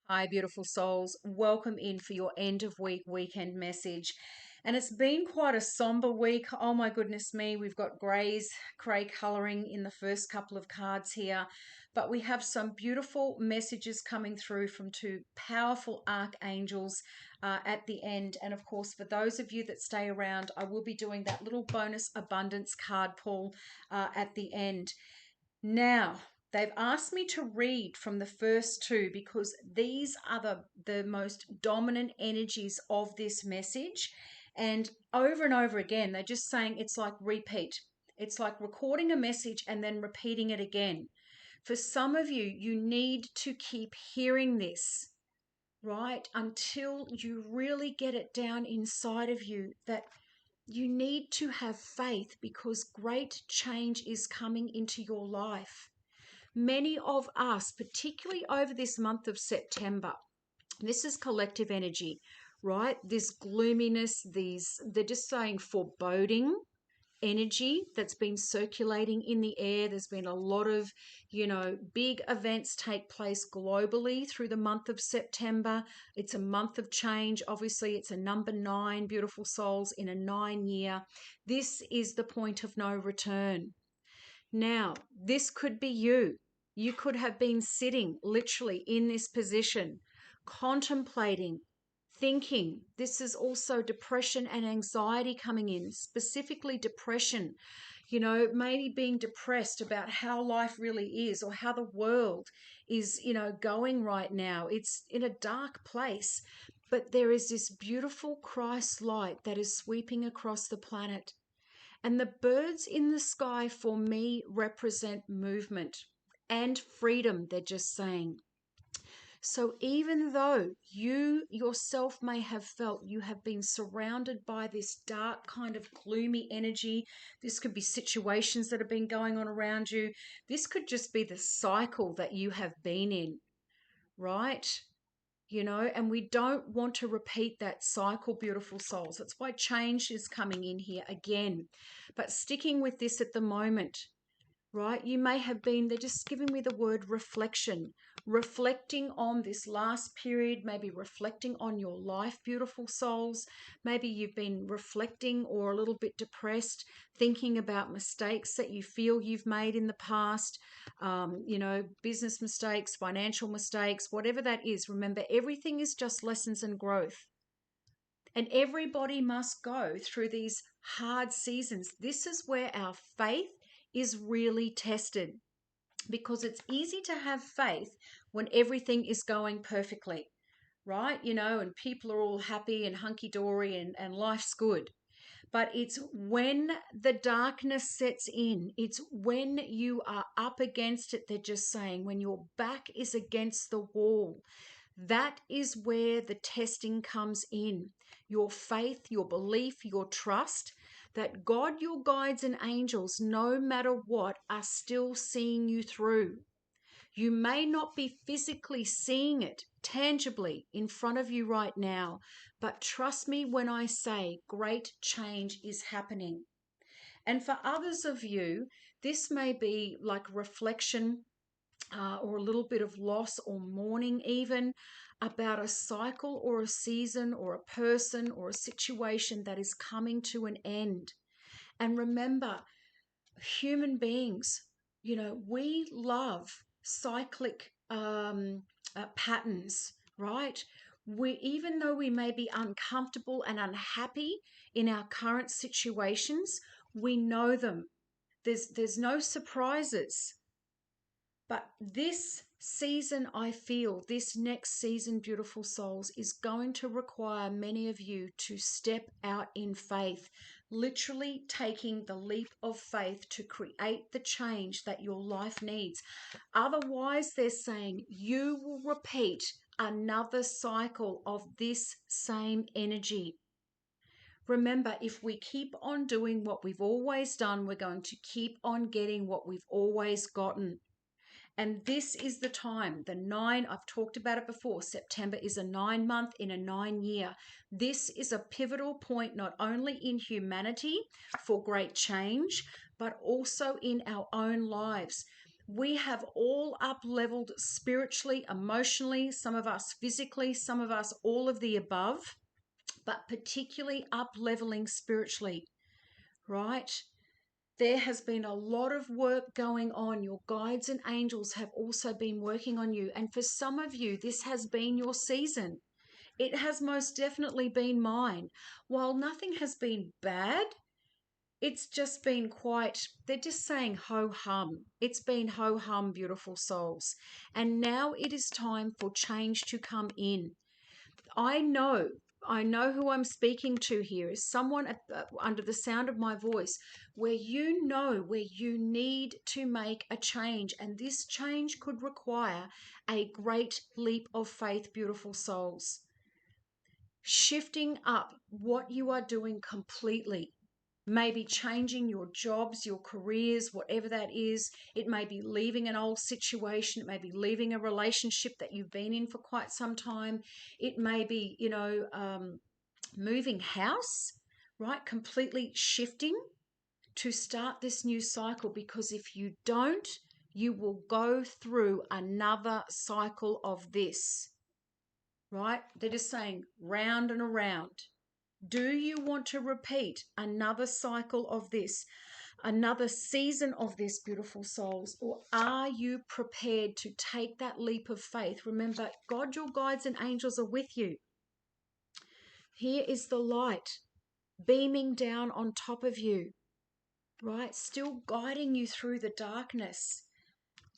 Hi, beautiful souls. Welcome in for your end of week weekend message. And it's been quite a somber week. Oh my goodness me. We've got grey colouring in the first couple of cards here. But we have some beautiful messages coming through from two powerful archangels at the end. And of course, for those of you that stay around, I will be doing that little bonus abundance card pull at the end. Now, they've asked me to read from the first two because these are the most dominant energies of this message. And over again, they're just saying it's like repeat. It's like recording a message and then repeating it again. For some of you, you need to keep hearing this, right? Until you really get it down inside of you that you need to have faith because great change is coming into your life. Many of us, particularly over this month of September, this is collective energy, right? This gloominess, they're just saying foreboding energy that's been circulating in the air. There's been a lot of, big events take place globally through the month of September. It's a month of change. Obviously, it's a number 9, beautiful souls, in a 9-year. This is the point of no return. Now, this could be you. You could have been sitting literally in this position, contemplating, thinking. This is also depression and anxiety coming in, specifically depression. Maybe being depressed about how life really is or how the world is, going right now. It's in a dark place, but there is this beautiful Christ light that is sweeping across the planet. And the birds in the sky for me represent movement and freedom, they're just saying. So even though you yourself may have felt you have been surrounded by this dark kind of gloomy energy, this could be situations that have been going on around you. This could just be the cycle that you have been in, right? And we don't want to repeat that cycle, beautiful souls. That's why change is coming in here again. But sticking with this at the moment, right? You may have been, they're just giving me the word reflection, reflecting on this last period, maybe reflecting on your life, beautiful souls. Maybe you've been reflecting or a little bit depressed, thinking about mistakes that you feel you've made in the past, business mistakes, financial mistakes, whatever that is. Remember, everything is just lessons and growth. And everybody must go through these hard seasons. This is where our faith is really tested, because it's easy to have faith when everything is going perfectly, right? And people are all happy and hunky-dory and life's good. But it's when the darkness sets in, it's when you are up against it, they're just saying, when your back is against the wall, that is where the testing comes in. Your faith, your belief, your trust that God, your guides and angels, no matter what, are still seeing you through. You may not be physically seeing it tangibly in front of you right now, but trust me when I say great change is happening. And for others of you, this may be like reflection or a little bit of loss or mourning, even about a cycle or a season or a person or a situation that is coming to an end. And remember, human beings, we love cyclic patterns, right? Even though we may be uncomfortable and unhappy in our current situations, we know them. There's no surprises. But this season, I feel, this next season, beautiful souls, is going to require many of you to step out in faith, literally taking the leap of faith to create the change that your life needs. Otherwise, they're saying you will repeat another cycle of this same energy. Remember, if we keep on doing what we've always done, we're going to keep on getting what we've always gotten. And this is the time, the 9, I've talked about it before, September is a 9-month in a 9-year. This is a pivotal point, not only in humanity for great change, but also in our own lives. We have all up-leveled spiritually, emotionally, some of us physically, some of us all of the above, but particularly up-leveling spiritually, right? There has been a lot of work going on. Your guides and angels have also been working on you. And for some of you, this has been your season. It has most definitely been mine. While nothing has been bad, it's just been quite, they're just saying ho hum. It's been ho hum, beautiful souls. And now it is time for change to come in. I know, I know who I'm speaking to here is someone under the sound of my voice where you know where you need to make a change. And this change could require a great leap of faith, beautiful souls. Shifting up what you are doing completely. Maybe changing your jobs, your careers, whatever that is. It may be leaving an old situation. It may be leaving a relationship that you've been in for quite some time. It may be, moving house, right? Completely shifting to start this new cycle, because if you don't, you will go through another cycle of this, right? They're just saying round and around. Do you want to repeat another cycle of this, another season of this, beautiful souls? Or are you prepared to take that leap of faith? Remember, God, your guides and angels are with you. Here is the light beaming down on top of you, right? Still guiding you through the darkness.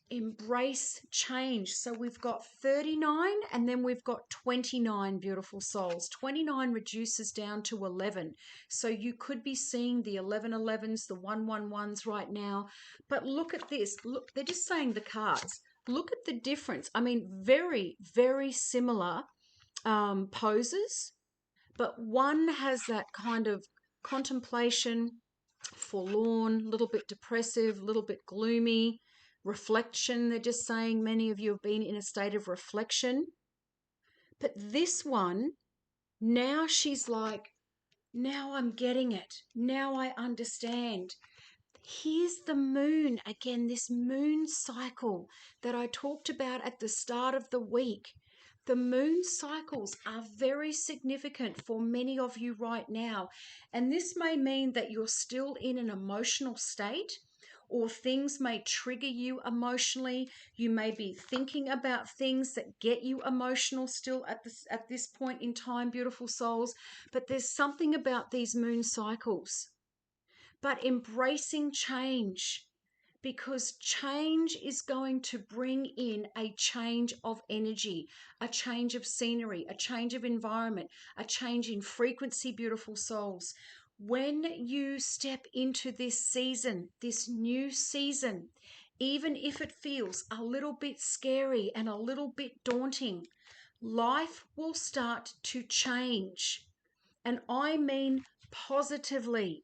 Embrace change. So we've got 39 and then we've got 29, beautiful souls. 29 reduces down to 11. So you could be seeing the 1111s, the 111s right now. But look at this. Look, they're just saying the cards. Look at the difference. I mean, very, very similar poses, but one has that kind of contemplation, forlorn, a little bit depressive, a little bit gloomy, reflection. They're just saying many of you have been in a state of reflection. But this one, now she's like, now I'm getting it. Now I understand. Here's the moon again, this moon cycle that I talked about at the start of the week. The moon cycles are very significant for many of you right now. And this may mean that you're still in an emotional state, or things may trigger you emotionally. You may be thinking about things that get you emotional still at this point in time, beautiful souls. But there's something about these moon cycles. But embracing change, because change is going to bring in a change of energy, a change of scenery, a change of environment, a change in frequency, beautiful souls. When you step into this season, this new season, even if it feels a little bit scary and a little bit daunting, life will start to change. And I mean positively,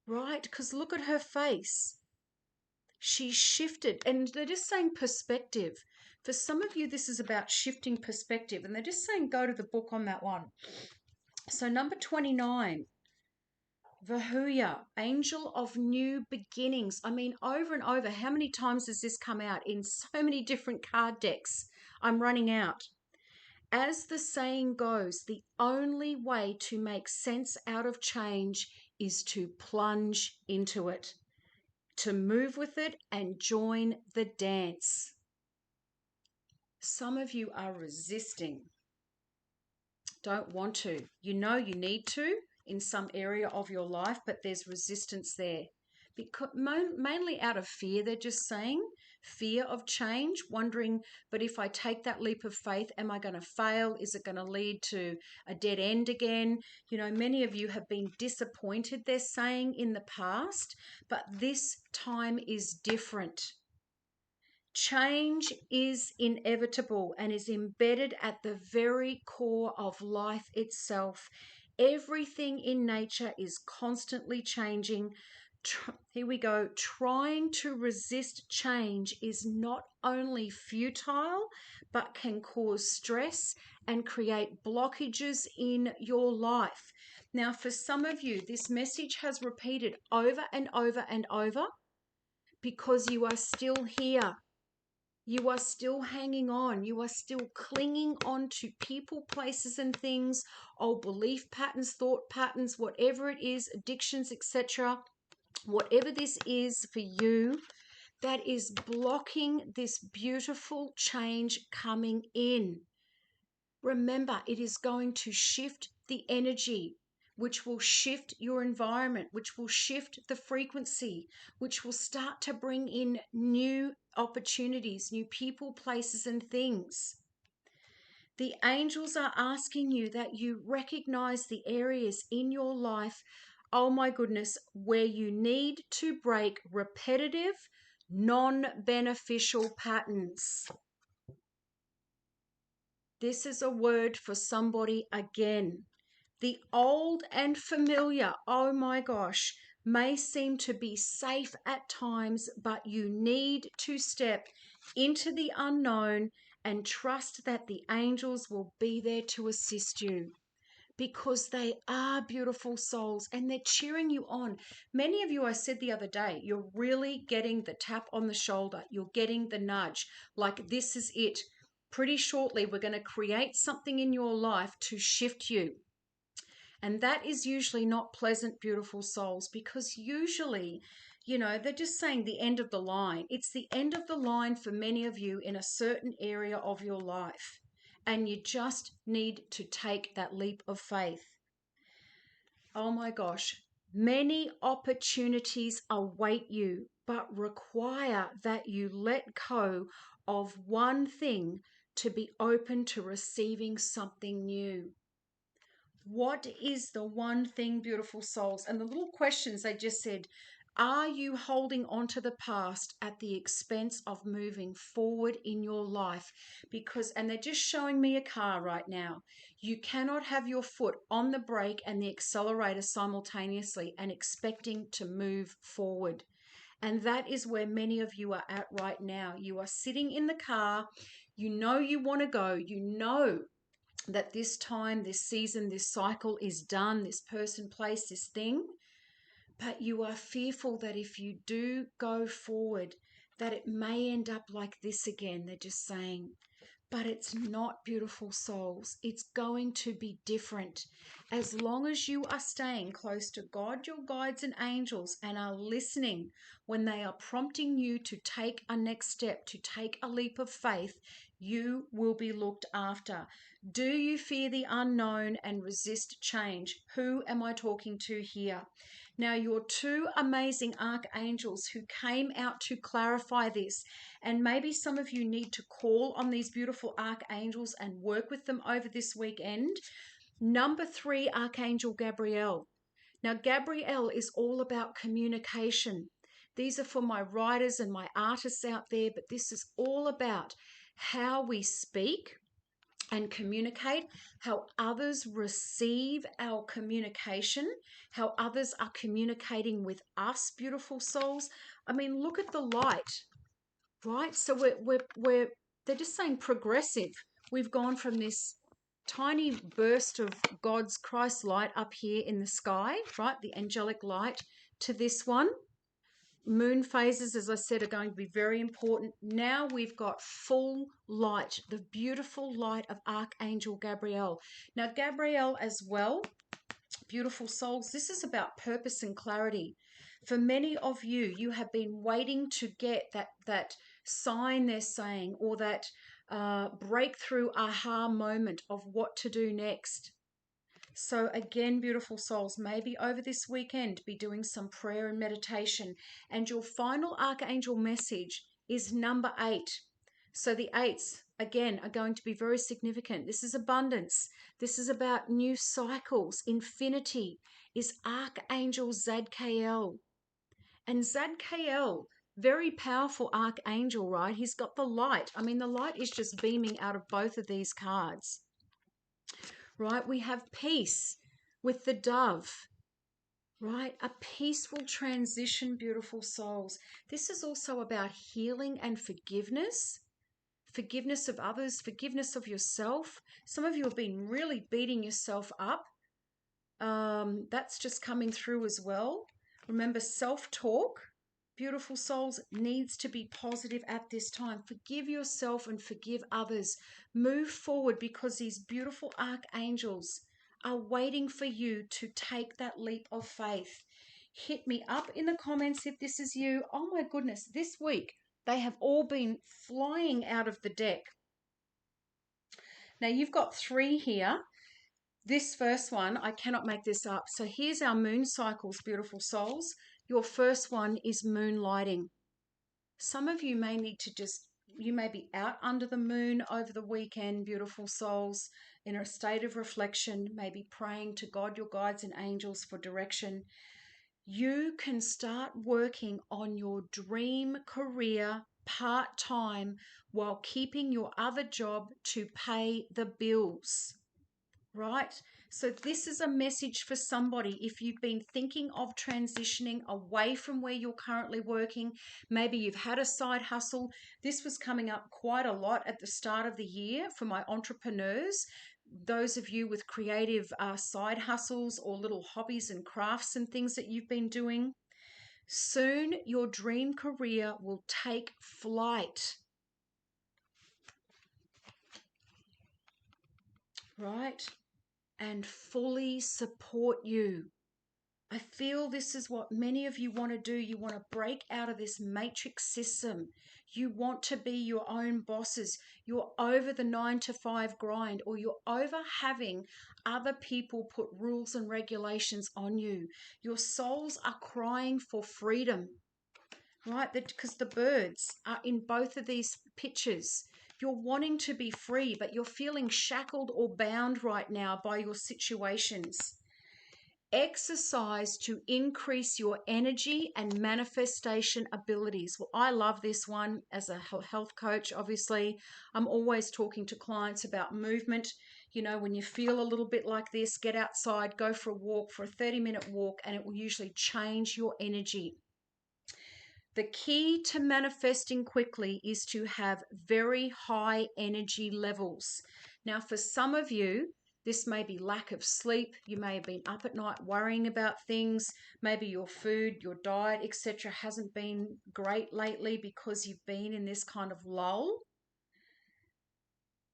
right? Because look at her face. She shifted, and they're just saying perspective. For some of you, this is about shifting perspective, and they're just saying go to the book on that one. So number 29, Vahuya, angel of new beginnings. I mean, over and over, how many times has this come out in so many different card decks? I'm running out. As the saying goes, the only way to make sense out of change is to plunge into it, to move with it and join the dance. Some of you are resisting, don't want to. You know you need to in some area of your life, but there's resistance there. Because mainly out of fear, they're just saying, fear of change, wondering, but if I take that leap of faith, am I going to fail? Is it going to lead to a dead end again? You know, many of you have been disappointed, they're saying, in the past, but this time is different. Change is inevitable and is embedded at the very core of life itself. Everything in nature is constantly changing. Here we go. Trying to resist change is not only futile, but can cause stress and create blockages in your life. Now, for some of you, this message has repeated over and over and over, because you are still here. You are still hanging on. You are still clinging on to people, places, and things, old belief patterns, thought patterns, whatever it is, addictions, etc. Whatever this is for you, that is blocking this beautiful change coming in. Remember, it is going to shift the energy, which will shift your environment, which will shift the frequency, which will start to bring in new opportunities, new people, places, and things. The angels are asking you that you recognize the areas in your life, oh my goodness, where you need to break repetitive, non-beneficial patterns. This is a word for somebody again. The old and familiar, oh my gosh, may seem to be safe at times, but you need to step into the unknown and trust that the angels will be there to assist you, because they are beautiful souls and they're cheering you on. Many of you, I said the other day, you're really getting the tap on the shoulder. You're getting the nudge, like this is it. Pretty shortly, we're going to create something in your life to shift you. And that is usually not pleasant, beautiful souls, because usually, they're just saying the end of the line. It's the end of the line for many of you in a certain area of your life. And you just need to take that leap of faith. Oh my gosh, many opportunities await you, but require that you let go of one thing to be open to receiving something new. What is the one thing, beautiful souls? And the little questions they just said, are you holding on to the past at the expense of moving forward in your life? And they're just showing me a car right now. You cannot have your foot on the brake and the accelerator simultaneously and expecting to move forward. And that is where many of you are at right now. You are sitting in the car. You know you want to go. You know that this time, this season, this cycle is done, this person, place, this thing. But you are fearful that if you do go forward, that it may end up like this again. They're just saying, but it's not, beautiful souls. It's going to be different. As long as you are staying close to God, your guides and angels, and are listening when they are prompting you to take a next step, to take a leap of faith, you will be looked after. Do you fear the unknown and resist change? Who am I talking to here? Now, your two amazing archangels who came out to clarify this, and maybe some of you need to call on these beautiful archangels and work with them over this weekend. Number 3, Archangel Gabriel. Now, Gabriel is all about communication. These are for my writers and my artists out there, but this is all about how we speak and communicate, how others receive our communication, how others are communicating with us, beautiful souls. I mean, look at the light, right? So they're just saying progressive. We've gone from this tiny burst of God's Christ light up here in the sky, right? The angelic light, to this one. Moon phases, as I said, are going to be very important. Now we've got full light, the beautiful light of Archangel Gabriel. Now, Gabriel as well, beautiful souls, this is about purpose and clarity. For many of you, you have been waiting to get that sign they're saying, or that breakthrough aha moment of what to do next. So again, beautiful souls, maybe over this weekend, be doing some prayer and meditation. And your final archangel message is number 8. So the 8s, again, are going to be very significant. This is abundance. This is about new cycles. Infinity is Archangel Zadkiel. And Zadkiel, very powerful archangel, right? He's got the light. I mean, the light is just beaming out of both of these cards. Right? We have peace with the dove, right? A peaceful transition, beautiful souls. This is also about healing and forgiveness. Forgiveness of others, forgiveness of yourself. Some of you have been really beating yourself up. That's just coming through as well. Remember, self-talk, beautiful souls, needs to be positive at this time. Forgive yourself and forgive others. Move forward, because these beautiful archangels are waiting for you to take that leap of faith. Hit me up in the comments if this is you. Oh my goodness, this week they have all been flying out of the deck. Now you've got 3 here. This first one, I cannot make this up. So here's our moon cycles, beautiful souls. Your first one is moonlighting. Some of you may need to you may be out under the moon over the weekend, beautiful souls, in a state of reflection, maybe praying to God, your guides and angels for direction. You can start working on your dream career part-time while keeping your other job to pay the bills. Right? So this is a message for somebody. If you've been thinking of transitioning away from where you're currently working, maybe you've had a side hustle. This was coming up quite a lot at the start of the year for my entrepreneurs. Those of you with creative side hustles or little hobbies and crafts and things that you've been doing. Soon your dream career will take flight. Right? And fully support you. I feel this is what many of you want to do. You want to break out of this matrix system. You want to be your own bosses. You're over the 9-to-5 grind, or you're over having other people put rules and regulations on you. Your souls are crying for freedom, right? Because the birds are in both of these pictures. You're wanting to be free, but you're feeling shackled or bound right now by your situations. Exercise to increase your energy and manifestation abilities. Well, I love this one as a health coach. Obviously, I'm always talking to clients about movement. You know, when you feel a little bit like this, get outside, go for a walk, for a 30-minute walk, and it will usually change your energy. The key to manifesting quickly is to have very high energy levels. Now, for some of you, this may be lack of sleep. You may have been up at night worrying about things. Maybe your food, your diet, etc. hasn't been great lately because you've been in this kind of lull.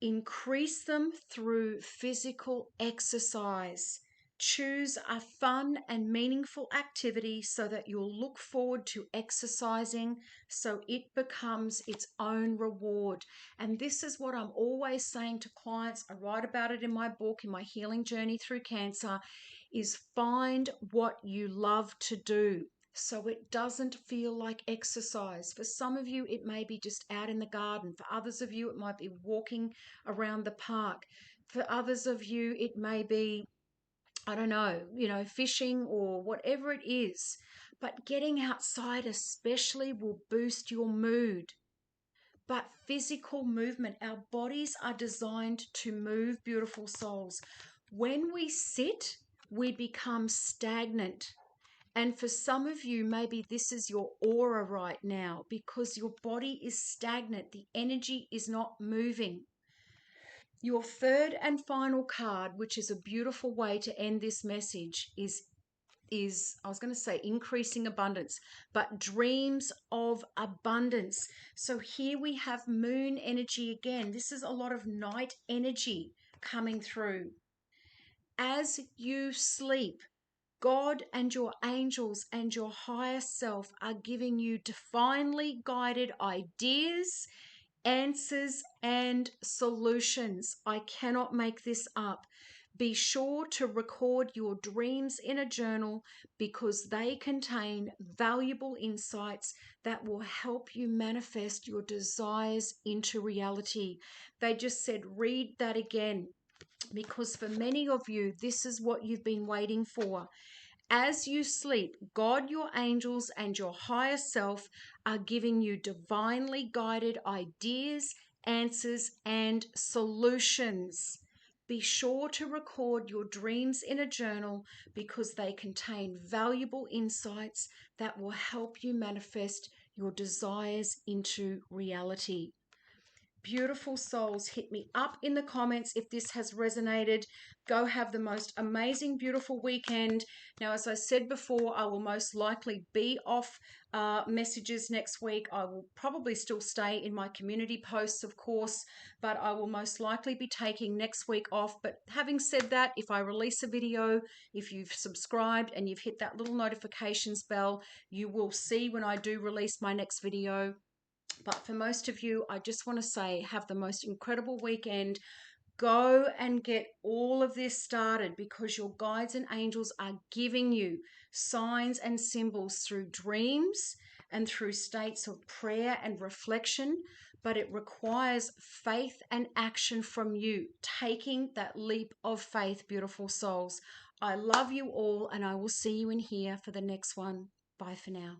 Increase them through physical exercise. Choose a fun and meaningful activity so that you'll look forward to exercising, so it becomes its own reward. And this is what I'm always saying to clients. I write about it in my book, in my healing journey through cancer, is find what you love to do, so it doesn't feel like exercise. For some of you, it may be just out in the garden. For others of you, it might be walking around the park. For others of you, it may be, I don't know, fishing or whatever it is. But getting outside especially will boost your mood. But physical movement, our bodies are designed to move, beautiful souls. When we sit, we become stagnant. And for some of you, maybe this is your aura right now, because your body is stagnant. The energy is not moving. Your third and final card, which is a beautiful way to end this message, is I was going to say increasing abundance, but dreams of abundance. So here we have moon energy again. This is a lot of night energy coming through. As you sleep, God and your angels and your higher self are giving you divinely guided ideas, answers, and solutions. I cannot make this up. Be sure to record your dreams in a journal, because they contain valuable insights that will help you manifest your desires into reality. They just said, read that again, because for many of you, this is what you've been waiting for. As you sleep, God, your angels, and your higher self are giving you divinely guided ideas, answers, and solutions. Be sure to record your dreams in a journal, because they contain valuable insights that will help you manifest your desires into reality. beautiful souls, hit me up in the comments if this has resonated. Go have the most amazing, beautiful weekend. Now, as I said before, I will most likely be off messages next week. I will probably still stay in my community posts, of course, but I will most likely be taking next week off. But having said that, if I release a video, if you've subscribed and you've hit that little notifications bell, you will see when I do release my next video. But for most of you, I just want to say, have the most incredible weekend. Go and get all of this started, because your guides and angels are giving you signs and symbols through dreams and through states of prayer and reflection. But it requires faith and action from you, taking that leap of faith, beautiful souls. I love you all, and I will see you in here for the next one. Bye for now.